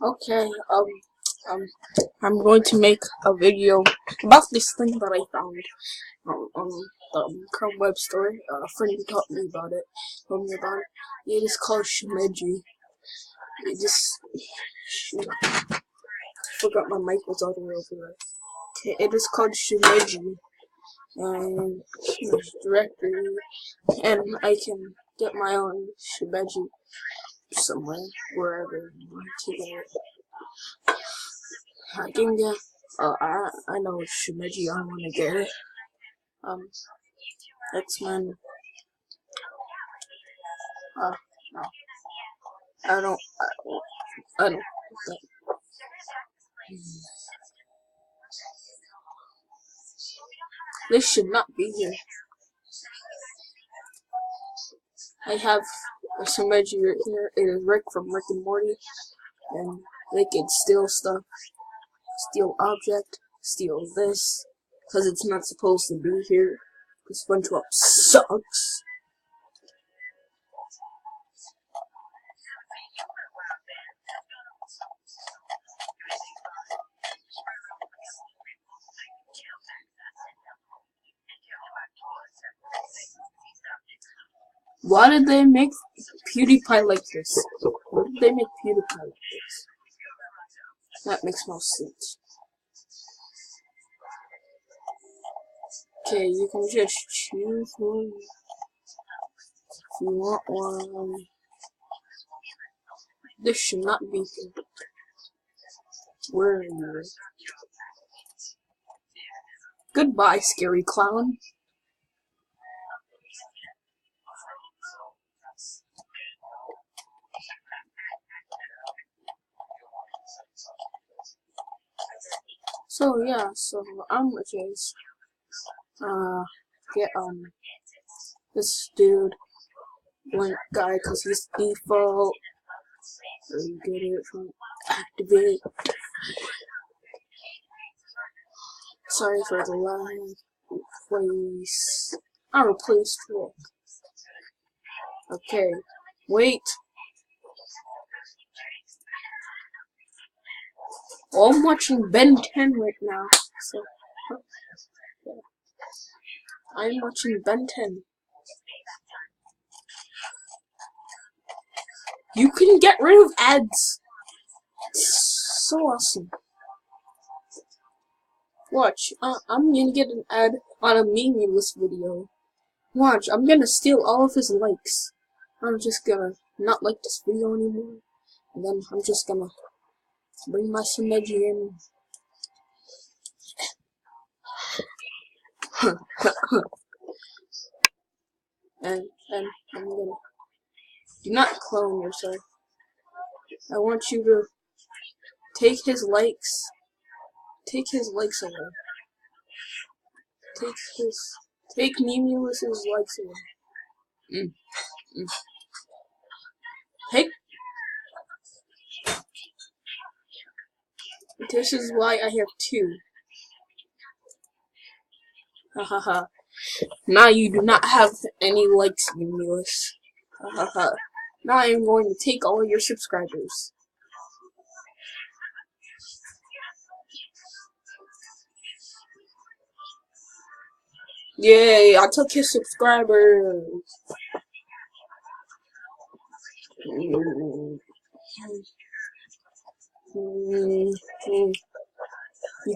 Okay, I'm going to make a video about this thing that I found on the Chrome web store. A friend taught me about it, told me about it. It is called shimeji. It just, shoot, I forgot my mic was all the way over there. Okay, it is called shimeji, and there's a directory, and I can get my own shimeji somewhere, wherever you want to get it. I can get. I know it's shimeji. I want to get it. X-Men. No. I don't. I don't. This should not be here. I have a shimeji right here. It is Rick from Rick and Morty, and they can steal stuff, steal object, steal this, because it's not supposed to be here. Because SpongeBob sucks. Why did they make PewDiePie like this? Why did they make PewDiePie like this? That makes no sense. Okay, you can just choose one. If you want one. This should not be here. Where are you? Goodbye, scary clown. So yeah, I'm just get this dude blank guy because he's default. Or you get it from activate. Sorry for the line. Replace. I'll replace Rick. Okay, wait. Well, I'm watching Ben 10 right now. So I'm watching Ben 10. You can get rid of ads. It's so awesome. Watch, I'm gonna get an ad on a meaningless video. Watch, I'm gonna steal all of his likes. I'm just gonna not like this video anymore. And then I'm just gonna bring my shimeji in. and I'm gonna do not clone yourself. I want you to take his likes. Take his likes away. Take Memulus's likes away. Take. This is why I have two. Hahaha. Now you do not have any likes, Memulus. Hahaha. Now I am going to take all your subscribers. Yay, I took his subscribers. You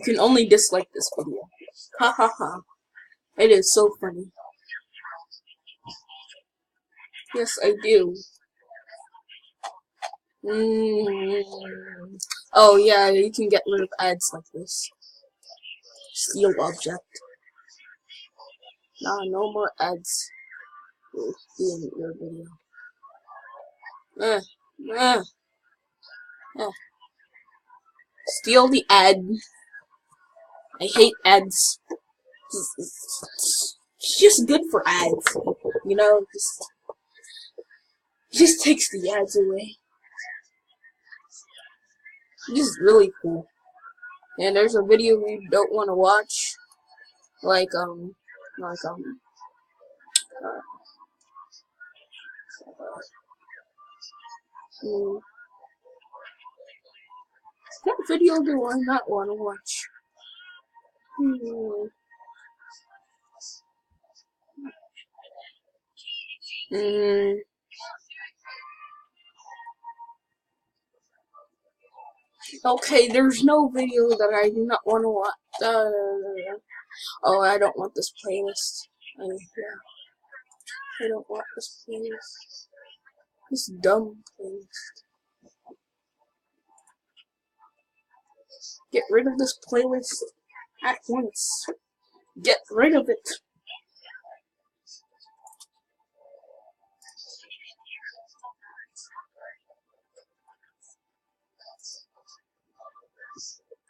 can only dislike this video. Ha ha ha. It is so funny. Yes, I do. Oh yeah, you can get rid of ads like this. Steal object. Nah, no more ads will be in your video. Steal the ad. I hate ads. It's just good for ads. You know, just takes the ads away. This is really cool. And there's a video you don't want to watch. video do I not want to watch? Okay, there's no video that I do not want to watch. Oh, I don't want this playlist. I don't want this playlist. This dumb playlist. Get rid of this playlist at once. Get rid of it.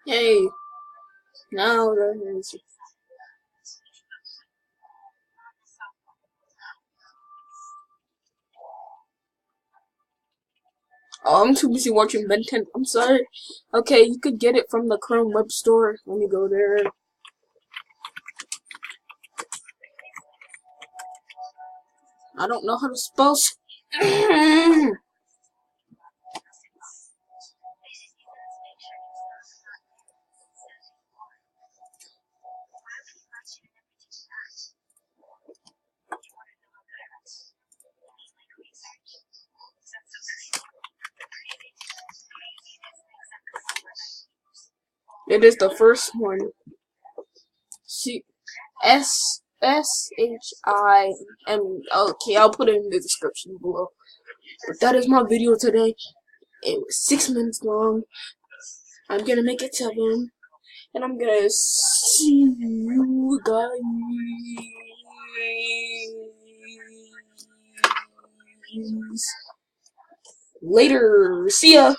Hey, now there is. Oh, I'm too busy watching Ben 10. I'm sorry. Okay, you could get it from the Chrome web store. Let me go there. I don't know how to spell. It is the first one. SHIM. Okay, I'll put it in the description below. But that is my video today. It was 6 minutes long. I'm gonna make it 7. And I'm gonna see you guys later. See ya.